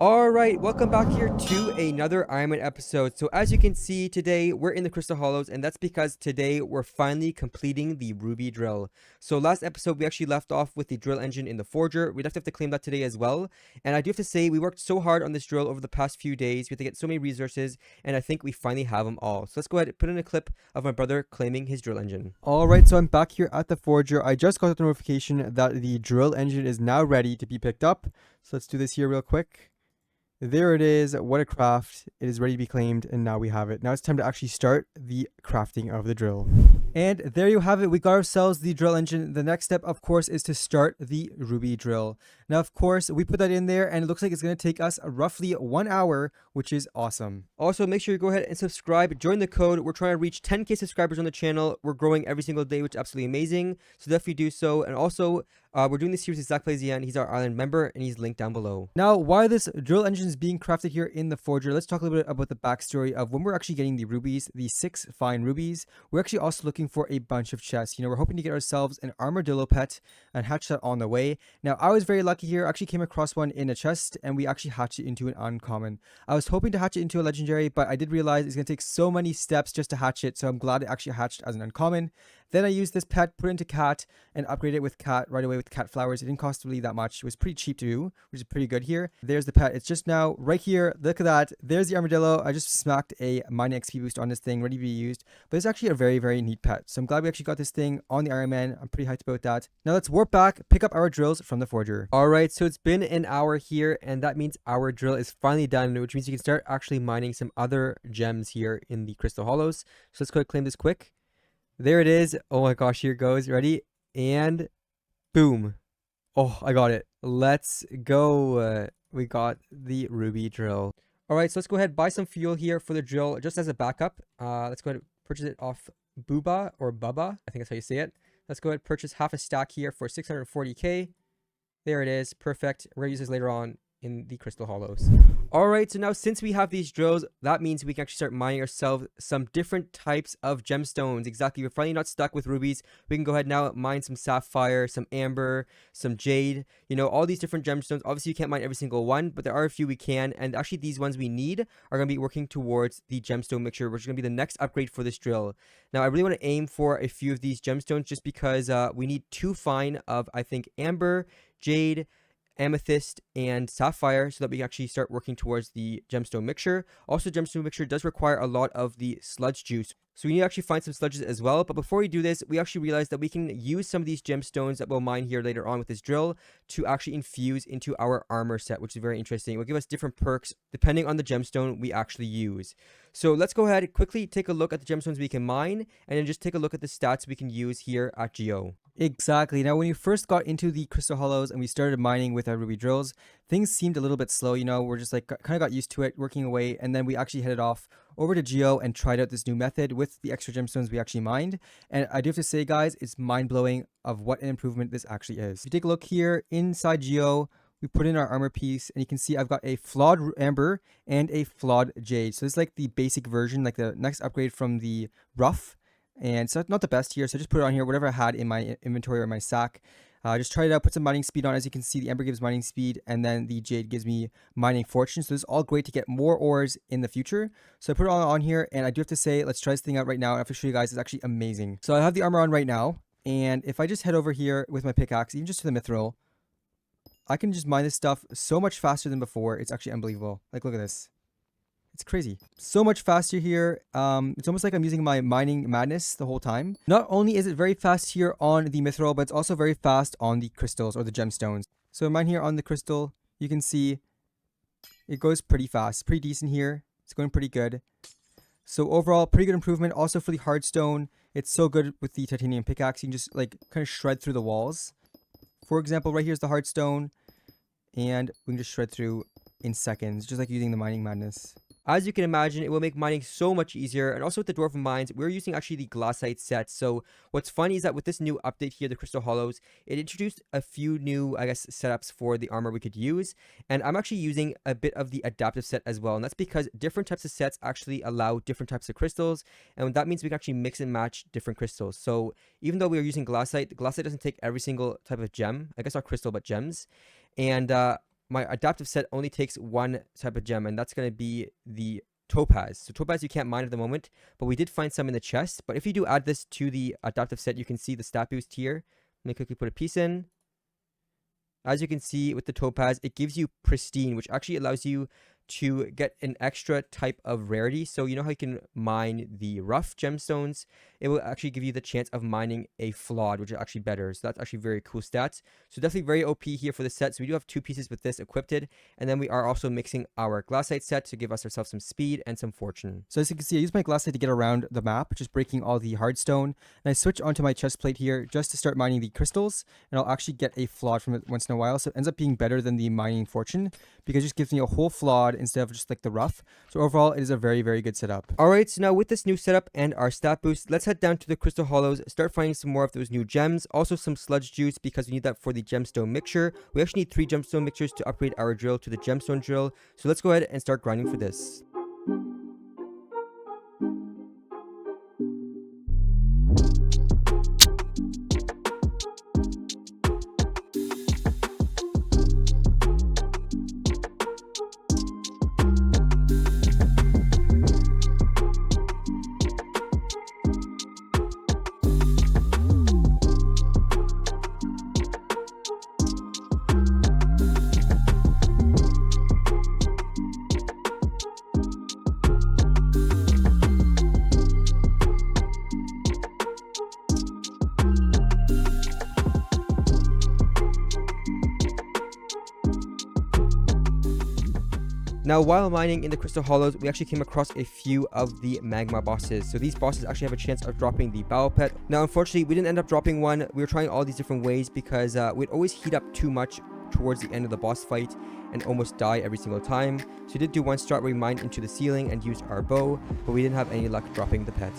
Alright, welcome back here to another Ironman episode. So as you can see, today we're in the Crystal Hollows, and that's because today we're finally completing the Ruby drill. So last episode we actually left off with the drill engine in the Forger. We definitely have to claim that today as well. And I do have to say, we worked so hard on this drill over the past few days. We had to get so many resources, and I think we finally have them all. So let's go ahead and put in a clip of my brother claiming his drill engine. Alright, so I'm back here at the Forger. I just got the notification that the drill engine is now ready to be picked up. So let's do this here real quick. There it is. What a craft. It is ready to be claimed, and now we have it. Now it's time to actually start the crafting of the drill. And there you have it. We got ourselves the drill engine. The next step, of course, is to start the Ruby drill. Now, of course, we put that in there, and it looks like it's going to take us roughly 1 hour, which is awesome. Also, make sure you go ahead and subscribe. Join the code. We're trying to reach 10K subscribers on the channel. We're growing every single day, which is absolutely amazing. So definitely do so. And also, we're doing this series with Zach Plays Again. He's our island member, and he's linked down below. Now, while this drill engine is being crafted here in the Forger, let's talk a little bit about the backstory of when we're actually getting the rubies, the 6 fine rubies. We're actually also looking for a bunch of chests. You know, we're hoping to get ourselves an armadillo pet and hatch that on the way. Now, I was very lucky here. I actually came across one in a chest, and we actually hatched it into an uncommon. I was hoping to hatch it into a legendary, but I did realize it's going to take so many steps just to hatch it, so I'm glad it actually hatched as an uncommon. Then I used this pet, put it into cat, and upgraded it with cat right away with cat flowers. It didn't cost really that much. It was pretty cheap to do, which is pretty good here. There's the pet. It's just now right here. Look at that. There's the armadillo. I just smacked a mining XP boost on this thing, ready to be used. But it's actually a very, very neat pet. So I'm glad we actually got this thing on the Ironman. I'm pretty hyped about that. Now let's warp back, pick up our drills from the Forger. Alright, so it's been an hour here, and that means our drill is finally done, which means you can start actually mining some other gems here in the Crystal Hollows. So let's go ahead and claim this quick. There it is. Oh my gosh, here it goes. Ready? And boom. Oh, I got it. Let's go. We got the Ruby drill. All right, so let's go ahead and buy some fuel here for the drill just as a backup. Let's go ahead and purchase it off Booba or Bubba. I think that's how you say it. Let's go ahead and purchase half a stack here for 640k. There it is. Perfect. We're going to use this later on in the Crystal Hollows. Alright, so now since we have these drills, that means we can actually start mining ourselves some different types of gemstones. Exactly, we're finally not stuck with rubies. We can go ahead now mine some sapphire, some amber, some jade, you know, all these different gemstones. Obviously you can't mine every single one, but there are a few we can, and actually these ones we need are going to be working towards the Gemstone Mixer, which is going to be the next upgrade for this drill. Now I really want to aim for a few of these gemstones just because we need 2 fine of, I think, amber, jade, amethyst, and sapphire so that we can actually start working towards the Gemstone Mixer. Also, Gemstone Mixer does require a lot of the sludge juice, so we need to actually find some sludges as well. But before we do this, we actually realized that we can use some of these gemstones that we'll mine here later on with this drill to actually infuse into our armor set, which is very interesting. It will give us different perks depending on the gemstone we actually use. So let's go ahead and quickly take a look at the gemstones we can mine, and then just take a look at the stats we can use here at Geo. Exactly. Now, when you first got into the Crystal Hollows and we started mining with our ruby drills, things seemed a little bit slow, you know, we're just like kind of got used to it, working away, and then we actually headed off over to Geo and tried out this new method with the extra gemstones we actually mined. And I do have to say, guys, it's mind-blowing of what an improvement this actually is. If you take a look here inside Geo, we put in our armor piece, and you can see I've got a flawed amber and a flawed jade. So it's like the basic version, like the next upgrade from the rough. And so not the best here, so just put it on here, whatever I had in my inventory or my sack. Just try it out, put some mining speed on. As you can see, the amber gives mining speed, and then the jade gives me mining fortune. So this is all great to get more ores in the future. So I put it all on here, and I do have to say, let's try this thing out right now. And I have to show you guys, it's actually amazing. So I have the armor on right now, and if I just head over here with my pickaxe, even just to the mithril, I can just mine this stuff so much faster than before. It's actually unbelievable. Like, look at this. It's crazy. So much faster here. It's almost like I'm using my mining madness the whole time. Not only is it very fast here on the mithril, but it's also very fast on the crystals or the gemstones. So mine here on the crystal, you can see it goes pretty fast. Pretty decent here. It's going pretty good. So overall, pretty good improvement. Also for the hardstone, it's so good with the titanium pickaxe. You can just like kind of shred through the walls. For example, right here's the hardstone, and we can just shred through in seconds, just like using the mining madness. As you can imagine, it will make mining so much easier. And also with the Dwarven Mines, we're using actually the glassite set. So what's funny is that with this new update here, the Crystal Hollows, it introduced a few new, I guess, setups for the armor we could use. And I'm actually using a bit of the adaptive set as well. And that's because different types of sets actually allow different types of crystals. And that means we can actually mix and match different crystals. So even though we are using glassite, glassite doesn't take every single type of gem. I guess not crystal, but gems. And my adaptive set only takes one type of gem, and that's going to be the Topaz. So Topaz you can't mine at the moment, but we did find some in the chest. But if you do add this to the adaptive set, you can see the stat boost here. Let me quickly put a piece in. As you can see with the Topaz, it gives you pristine, which actually allows you to get an extra type of rarity. So you know how you can mine the rough gemstones? It will actually give you the chance of mining a flawed, which is actually better. So that's actually very cool stats. So definitely very OP here for the set. So we do have 2 pieces with this equipped. And then we are also mixing our glassite set to give us ourselves some speed and some fortune. So as you can see, I use my glassite to get around the map, just breaking all the hardstone. And I switch onto my chest plate here just to start mining the crystals. And I'll actually get a flawed from it once in a while. So it ends up being better than the mining fortune because it just gives me a whole flawed instead of just like the rough. So overall, it is a very, very good setup. Alright, so now with this new setup and our stat boost, let's head down to the crystal hollows, start finding some more of those new gems, also some sludge juice because we need that for the gemstone mixture. We actually need 3 gemstone mixtures to upgrade our drill to the gemstone drill. So let's go ahead and start grinding for this. Now, while mining in the crystal hollows, we actually came across a few of the magma bosses. So these bosses actually have a chance of dropping the battle pet. Now, unfortunately, we didn't end up dropping one. We were trying all these different ways because we'd always heat up too much towards the end of the boss fight and almost die every single time. So we did do one strat where we mined into the ceiling and used our bow, but we didn't have any luck dropping the pet.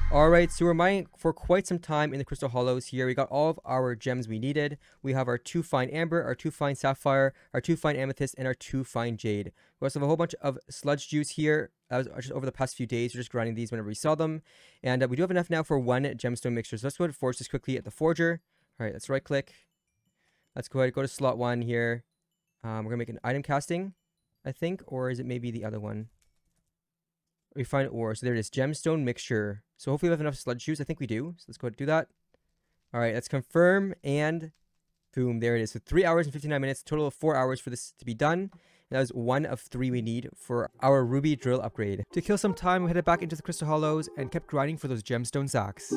Alright, so we're mining for quite some time in the crystal hollows here. We got all of our gems we needed. We have our 2 fine amber, our 2 fine sapphire, our 2 fine amethyst, and our 2 fine jade. We also have a whole bunch of sludge juice here. That was just over the past few days. We're just grinding these whenever we saw them. And we do have enough now for 1 gemstone mixture. So let's go ahead and forge this quickly at the forger. Alright, let's right click. Let's go ahead and go to slot 1 here. We're going to make an item casting, I think. Or is it maybe the other one? Refined ore. So there it is, gemstone mixture. So hopefully we have enough sludge juice. I think we do. So let's go ahead and do that. All right, let's confirm, and boom, there it is. So 3 hours and 59 minutes, total of 4 hours for this to be done. And that was 1 of 3 we need for our ruby drill upgrade. To kill some time, we headed back into the crystal hollows and kept grinding for those gemstone sacks.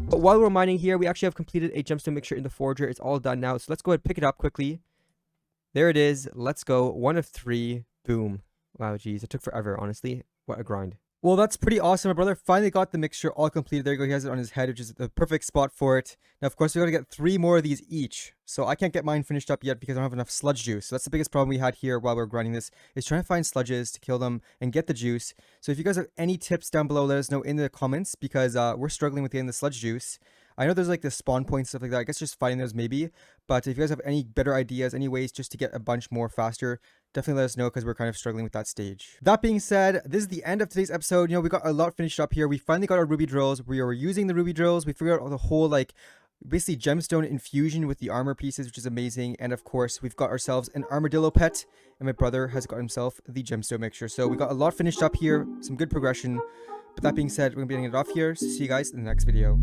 But while we're mining here, we actually have completed a gemstone mixture in the forger. It's all done now. So let's go ahead and pick it up quickly. There it is. Let's go. 1 of 3. Boom. Wow, geez. It took forever, honestly. What a grind. Well, that's pretty awesome. My brother finally got the mixture all completed. There you go. He has it on his head, which is the perfect spot for it. Now, of course, we got to get 3 more of these each. So I can't get mine finished up yet because I don't have enough sludge juice. So that's the biggest problem we had here while we were grinding this, is trying to find sludges to kill them and get the juice. So if you guys have any tips down below, let us know in the comments because we're struggling with getting the sludge juice. I know there's like the spawn points, stuff like that. I guess just finding those maybe. But if you guys have any better ideas, any ways just to get a bunch more faster, definitely let us know because we're kind of struggling with that stage. That being said, this is the end of today's episode. You know, we got a lot finished up here. We finally got our ruby drills. We were using the ruby drills. We figured out the whole like basically gemstone infusion with the armor pieces, which is amazing. And of course, we've got ourselves an armadillo pet. And my brother has got himself the gemstone mixture. So we got a lot finished up here. Some good progression. But that being said, we're going to be ending it off here. So see you guys in the next video.